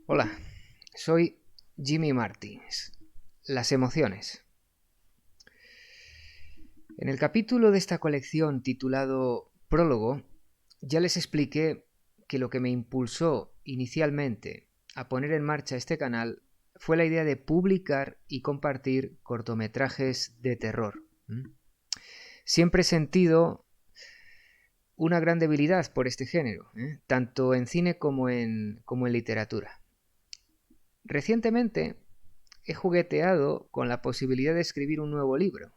Hola, soy Jimmy Martins. Las emociones. En el capítulo de esta colección titulado Prólogo, ya les expliqué que lo que me impulsó inicialmente a poner en marcha este canal fue la idea de publicar y compartir cortometrajes de terror. Siempre he sentido una gran debilidad por este género, tanto en cine como en literatura. Recientemente he jugueteado con la posibilidad de escribir un nuevo libro.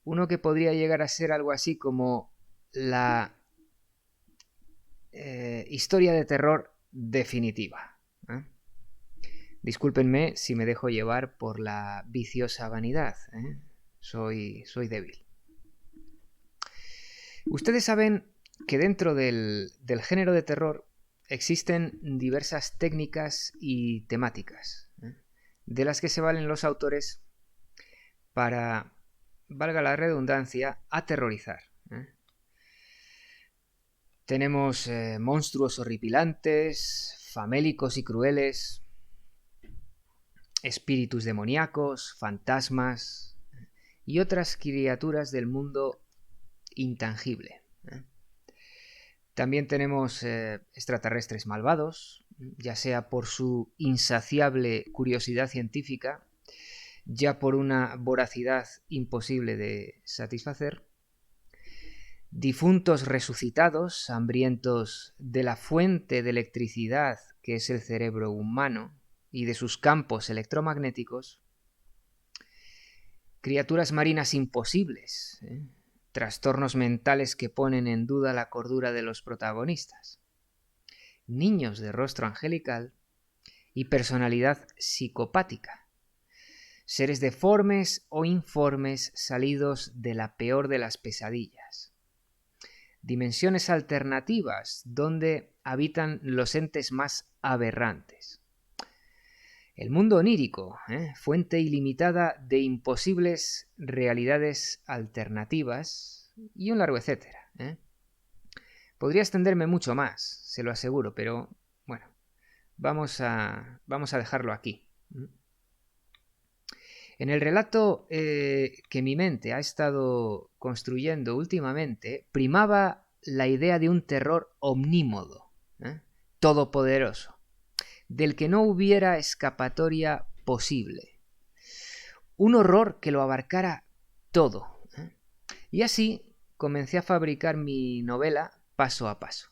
Uno que podría llegar a ser algo así como la historia de terror definitiva. Discúlpenme si me dejo llevar por la viciosa vanidad. Soy débil. Ustedes saben que dentro del género de terror existen diversas técnicas y temáticas, de las que se valen los autores para, valga la redundancia, aterrorizar. Tenemos monstruos horripilantes, famélicos y crueles, espíritus demoníacos, fantasmas y otras criaturas del mundo intangible. También tenemos extraterrestres malvados, ya sea por su insaciable curiosidad científica, ya por una voracidad imposible de satisfacer, difuntos resucitados, hambrientos de la fuente de electricidad que es el cerebro humano y de sus campos electromagnéticos, criaturas marinas imposibles, trastornos mentales que ponen en duda la cordura de los protagonistas, niños de rostro angelical y personalidad psicopática, seres deformes o informes salidos de la peor de las pesadillas, dimensiones alternativas donde habitan los entes más aberrantes, el mundo onírico, fuente ilimitada de imposibles realidades alternativas y un largo etcétera. Podría extenderme mucho más, se lo aseguro, pero bueno, vamos a dejarlo aquí. En el relato que mi mente ha estado construyendo últimamente, primaba la idea de un terror omnímodo, todopoderoso, del que no hubiera escapatoria posible. Un horror que lo abarcara todo. Y así comencé a fabricar mi novela paso a paso.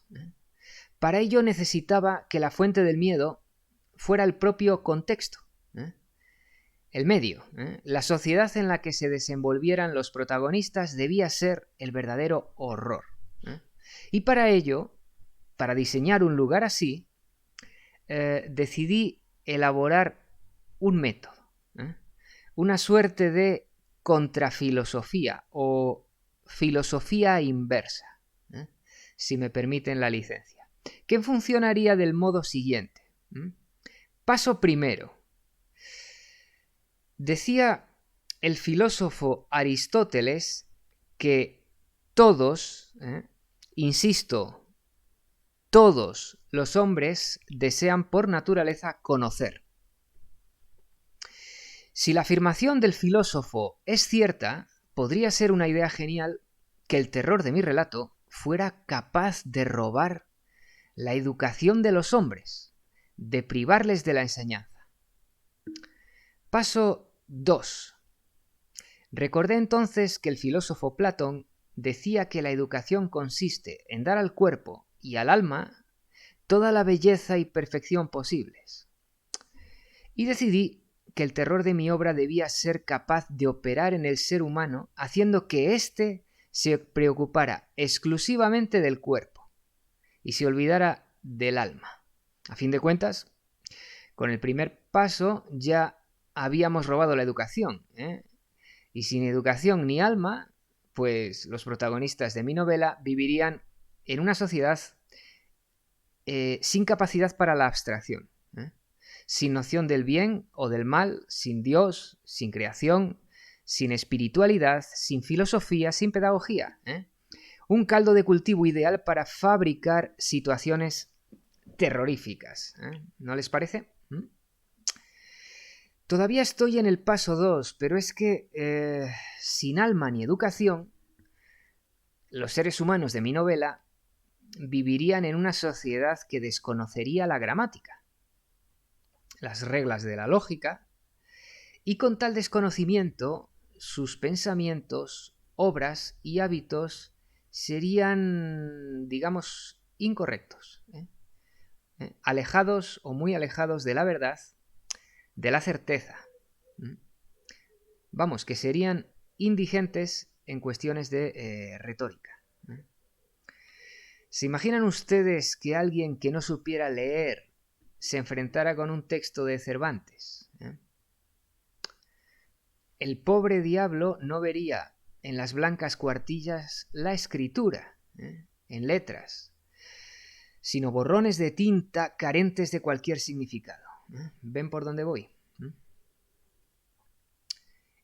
Para ello necesitaba que la fuente del miedo fuera el propio contexto, el medio, la sociedad en la que se desenvolvieran los protagonistas debía ser el verdadero horror. Y para ello, para diseñar un lugar así, decidí elaborar un método, una suerte de contrafilosofía o filosofía inversa, si me permiten la licencia, que funcionaría del modo siguiente. Paso primero. Decía el filósofo Aristóteles que todos, insisto, todos los hombres desean por naturaleza conocer. Si la afirmación del filósofo es cierta, podría ser una idea genial que el terror de mi relato fuera capaz de robar la educación de los hombres, de privarles de la enseñanza. Paso 2. Recordé entonces que el filósofo Platón decía que la educación consiste en dar al cuerpo y al alma toda la belleza y perfección posibles. Y decidí que el terror de mi obra debía ser capaz de operar en el ser humano, haciendo que éste se preocupara exclusivamente del cuerpo y se olvidara del alma. A fin de cuentas, con el primer paso ya habíamos robado la educación, y sin educación ni alma, pues los protagonistas de mi novela vivirían en una sociedad sin capacidad para la abstracción, sin noción del bien o del mal, sin Dios, sin creación, sin espiritualidad, sin filosofía, sin pedagogía. Un caldo de cultivo ideal para fabricar situaciones terroríficas, ¿no les parece? Todavía estoy en el paso 2, pero es que sin alma ni educación, los seres humanos de mi novela vivirían en una sociedad que desconocería la gramática, las reglas de la lógica, y con tal desconocimiento, sus pensamientos, obras y hábitos serían, digamos, incorrectos, alejados o muy alejados de la verdad, de la certeza. Vamos, que serían indigentes en cuestiones de retórica. ¿Se imaginan ustedes que alguien que no supiera leer se enfrentara con un texto de Cervantes? El pobre diablo no vería en las blancas cuartillas la escritura, en letras, sino borrones de tinta carentes de cualquier significado. ¿Ven por dónde voy?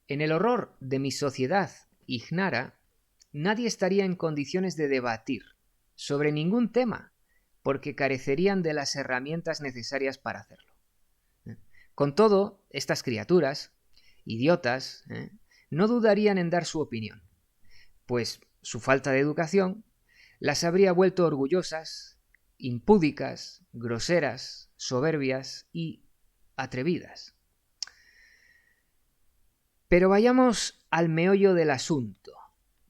En el horror de mi sociedad ignara, nadie estaría en condiciones de debatir sobre ningún tema, porque carecerían de las herramientas necesarias para hacerlo. Con todo, estas criaturas, idiotas, no dudarían en dar su opinión, pues su falta de educación las habría vuelto orgullosas, impúdicas, groseras, soberbias y atrevidas. Pero vayamos al meollo del asunto.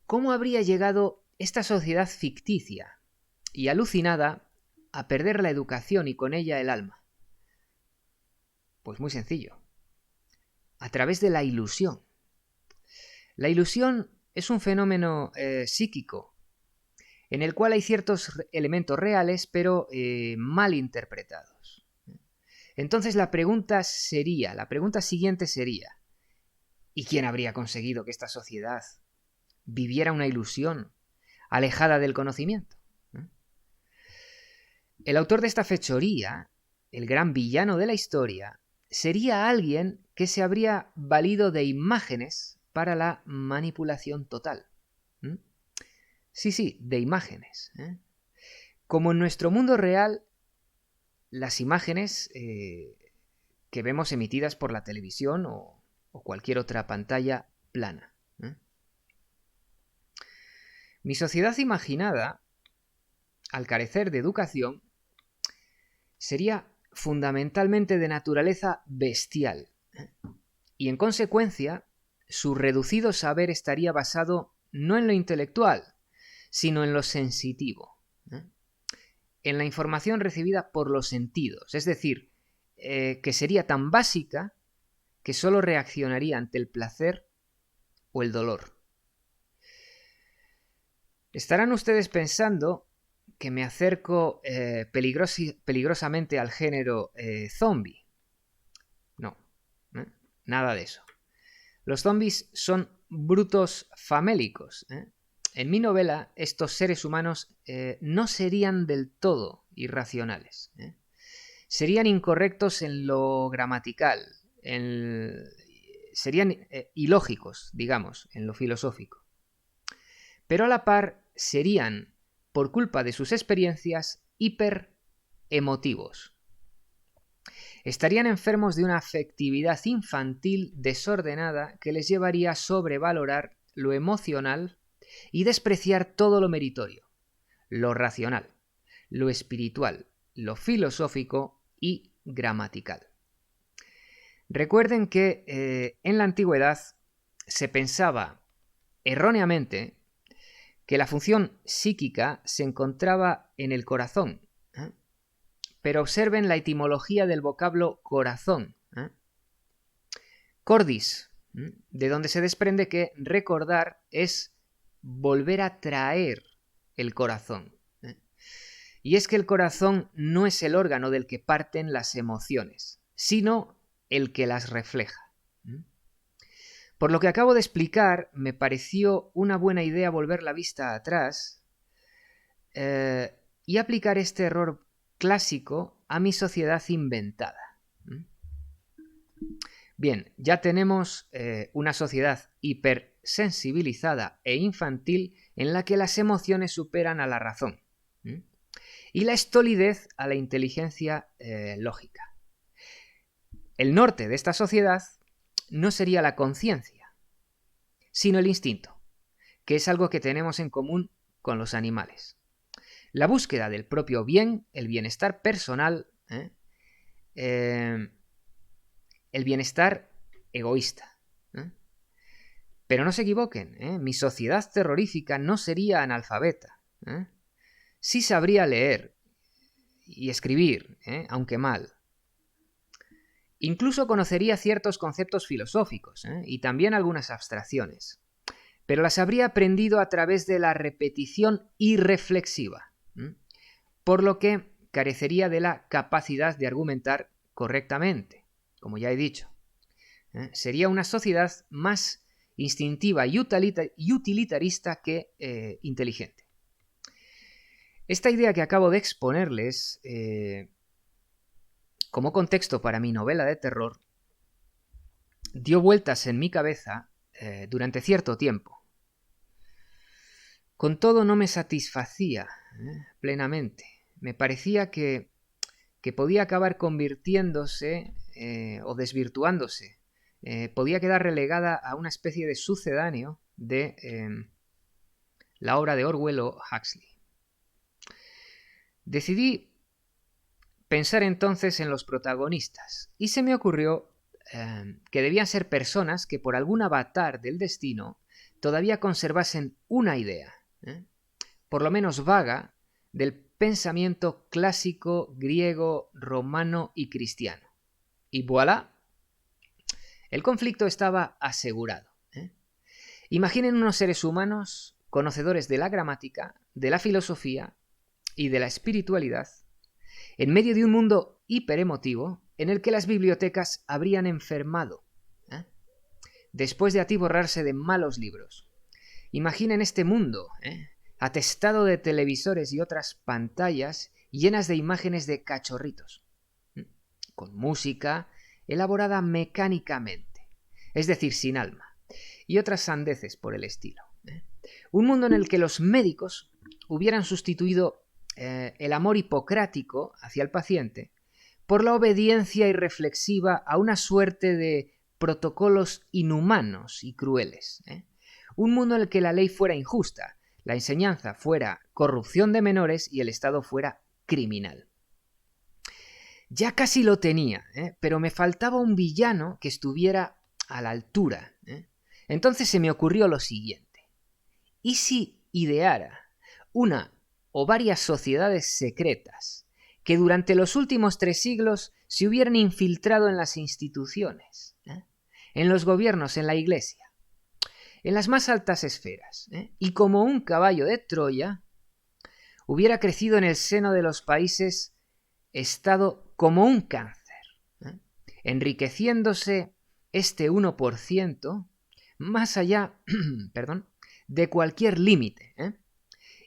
¿Cómo habría llegado esta sociedad ficticia y alucinada a perder la educación y con ella el alma? Pues muy sencillo. A través de la ilusión. La ilusión es un fenómeno psíquico en el cual hay ciertos elementos reales pero mal interpretados. Entonces la pregunta siguiente sería, ¿y quién habría conseguido que esta sociedad viviera una ilusión alejada del conocimiento? El autor de esta fechoría, el gran villano de la historia, sería alguien que se habría valido de imágenes para la manipulación total. Sí, de imágenes. Como en nuestro mundo real, las imágenes que vemos emitidas por la televisión o cualquier otra pantalla plana. Mi sociedad imaginada, al carecer de educación, sería fundamentalmente de naturaleza bestial, y en consecuencia su reducido saber estaría basado no en lo intelectual, sino en lo sensitivo, en la información recibida por los sentidos, es decir, que sería tan básica que solo reaccionaría ante el placer o el dolor. Estarán ustedes pensando que me acerco peligrosamente al género zombie. No, nada de eso. Los zombies son brutos famélicos. En mi novela, estos seres humanos no serían del todo irracionales. Serían incorrectos en lo gramatical, serían ilógicos, digamos, en lo filosófico. Pero a la par serían, por culpa de sus experiencias, hiperemotivos. Estarían enfermos de una afectividad infantil desordenada que les llevaría a sobrevalorar lo emocional y despreciar todo lo meritorio, lo racional, lo espiritual, lo filosófico y gramatical. Recuerden que en la antigüedad se pensaba erróneamente que la función psíquica se encontraba en el corazón. Pero observen la etimología del vocablo corazón. Cordis, de donde se desprende que recordar es volver a traer el corazón. Y es que el corazón no es el órgano del que parten las emociones, sino el que las refleja. Por lo que acabo de explicar, me pareció una buena idea volver la vista atrás y aplicar este error clásico a mi sociedad inventada. Bien, ya tenemos una sociedad hipersensibilizada e infantil en la que las emociones superan a la razón. y la estolidez a la inteligencia lógica. El norte de esta sociedad no sería la conciencia, sino el instinto, que es algo que tenemos en común con los animales. La búsqueda del propio bien, el bienestar personal, el bienestar egoísta. Pero no se equivoquen, mi sociedad terrorífica no sería analfabeta. Sí sabría leer y escribir, aunque mal. Incluso conocería ciertos conceptos filosóficos y también algunas abstracciones, pero las habría aprendido a través de la repetición irreflexiva, por lo que carecería de la capacidad de argumentar correctamente, como ya he dicho. Sería una sociedad más instintiva y utilitarista que inteligente. Esta idea que acabo de exponerles como contexto para mi novela de terror dio vueltas en mi cabeza durante cierto tiempo. Con todo, no me satisfacía plenamente. Me parecía que podía acabar convirtiéndose o desvirtuándose. Podía quedar relegada a una especie de sucedáneo de la obra de Orwell o Huxley. Decidí pensar entonces en los protagonistas y se me ocurrió que debían ser personas que por algún avatar del destino todavía conservasen una idea, por lo menos vaga, del pensamiento clásico, griego, romano y cristiano. Y voilà, el conflicto estaba asegurado. Imaginen unos seres humanos conocedores de la gramática, de la filosofía y de la espiritualidad, en medio de un mundo hiperemotivo en el que las bibliotecas habrían enfermado, después de atiborrarse de malos libros. Imaginen este mundo, atestado de televisores y otras pantallas llenas de imágenes de cachorritos, con música elaborada mecánicamente, es decir, sin alma, y otras sandeces por el estilo. Un mundo en el que los médicos hubieran sustituido el amor hipocrático hacia el paciente por la obediencia irreflexiva a una suerte de protocolos inhumanos y crueles. Un mundo en el que la ley fuera injusta, la enseñanza fuera corrupción de menores y el Estado fuera criminal. Ya casi lo tenía, pero me faltaba un villano que estuviera a la altura. Entonces se me ocurrió lo siguiente. ¿Y si ideara una o varias sociedades secretas que durante los últimos 3 siglos se hubieran infiltrado en las instituciones, en los gobiernos, en la Iglesia, en las más altas esferas, y como un caballo de Troya, hubiera crecido en el seno de los países Estado como un cáncer, enriqueciéndose este 1% más allá de cualquier límite,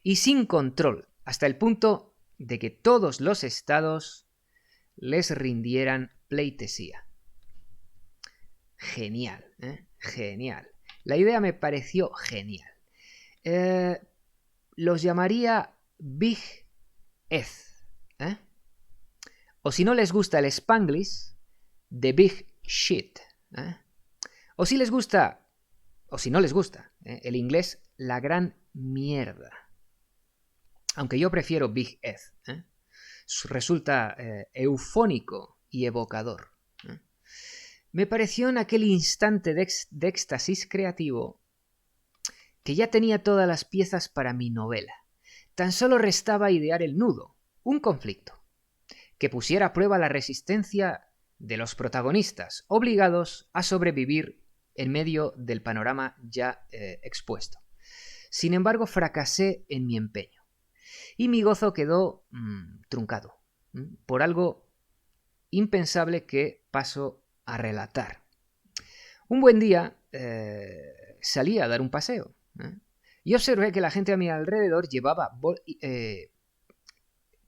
y sin control, hasta el punto de que todos los estados les rindieran pleitesía. Genial, genial. La idea me pareció genial. Los llamaría Big Eth, o si no les gusta el Spanglish, The Big Shit, o si les gusta, o si no les gusta, el inglés, la gran mierda. Aunque yo prefiero Big Ed, resulta eufónico y evocador. Me pareció en aquel instante de éxtasis creativo que ya tenía todas las piezas para mi novela. Tan solo restaba idear el nudo, un conflicto, que pusiera a prueba la resistencia de los protagonistas, obligados a sobrevivir en medio del panorama ya expuesto. Sin embargo, fracasé en mi empeño. Y mi gozo quedó truncado por algo impensable que paso a relatar. Un buen día salí a dar un paseo y observé que la gente a mi alrededor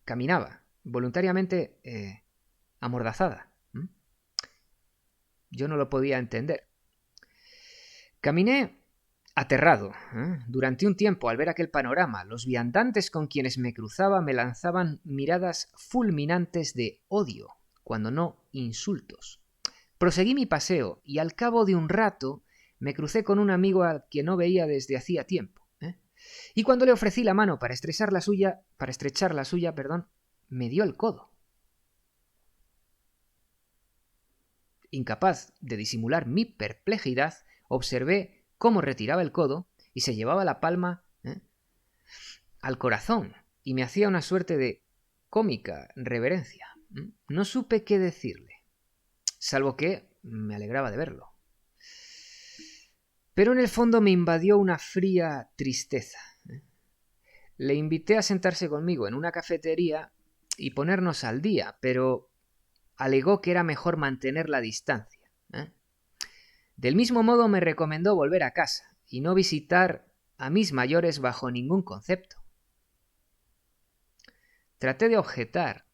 caminaba voluntariamente amordazada. Yo no lo podía entender. Caminé Aterrado, durante un tiempo al ver aquel panorama, los viandantes con quienes me cruzaba me lanzaban miradas fulminantes de odio, cuando no insultos. Proseguí mi paseo y al cabo de un rato me crucé con un amigo al que no veía desde hacía tiempo. Y cuando le ofrecí la mano para estrechar la suya, me dio el codo. Incapaz de disimular mi perplejidad, observé cómo retiraba el codo y se llevaba la palma al corazón y me hacía una suerte de cómica reverencia. No supe qué decirle, salvo que me alegraba de verlo. Pero en el fondo me invadió una fría tristeza. Le invité a sentarse conmigo en una cafetería y ponernos al día, pero alegó que era mejor mantener la distancia. Del mismo modo me recomendó volver a casa y no visitar a mis mayores bajo ningún concepto. Traté de objetar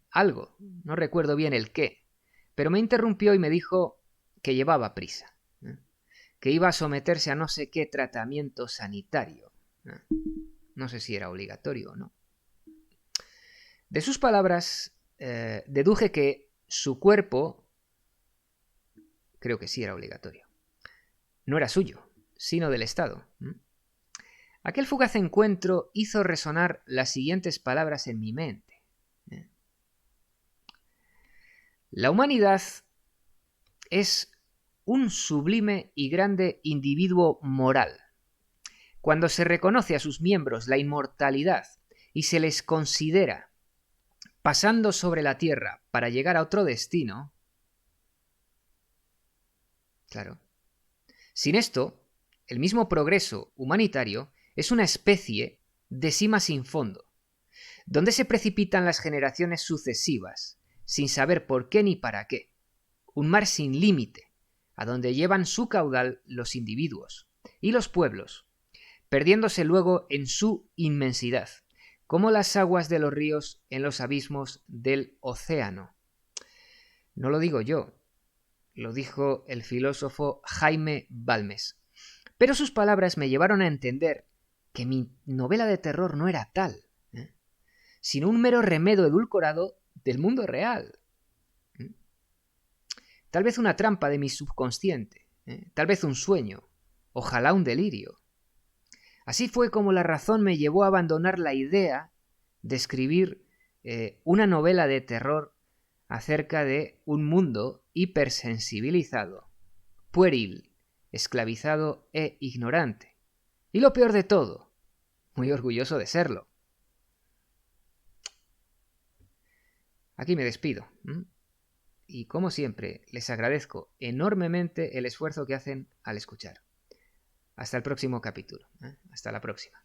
algo, no recuerdo bien el qué, pero me interrumpió y me dijo que llevaba prisa, que iba a someterse a no sé qué tratamiento sanitario. No sé si era obligatorio o no. De sus palabras deduje que su cuerpo, creo que sí era obligatorio, no era suyo, sino del Estado. Aquel fugaz encuentro hizo resonar las siguientes palabras en mi mente. La humanidad es un sublime y grande individuo moral. Cuando se reconoce a sus miembros la inmortalidad y se les considera pasando sobre la tierra para llegar a otro destino, claro, sin esto, el mismo progreso humanitario es una especie de sima sin fondo, donde se precipitan las generaciones sucesivas, sin saber por qué ni para qué, un mar sin límite, a donde llevan su caudal los individuos y los pueblos, perdiéndose luego en su inmensidad, como las aguas de los ríos en los abismos del océano. No lo digo yo, lo dijo el filósofo Jaime Balmes. Pero sus palabras me llevaron a entender que mi novela de terror no era tal, sino un mero remedo edulcorado del mundo real. Tal vez una trampa de mi subconsciente, tal vez un sueño, ojalá un delirio. Así fue como la razón me llevó a abandonar la idea de escribir una novela de terror acerca de un mundo hipersensibilizado, pueril, esclavizado e ignorante. Y lo peor de todo, muy orgulloso de serlo. Aquí me despido. Y como siempre, les agradezco enormemente el esfuerzo que hacen al escuchar. Hasta el próximo capítulo. Hasta la próxima.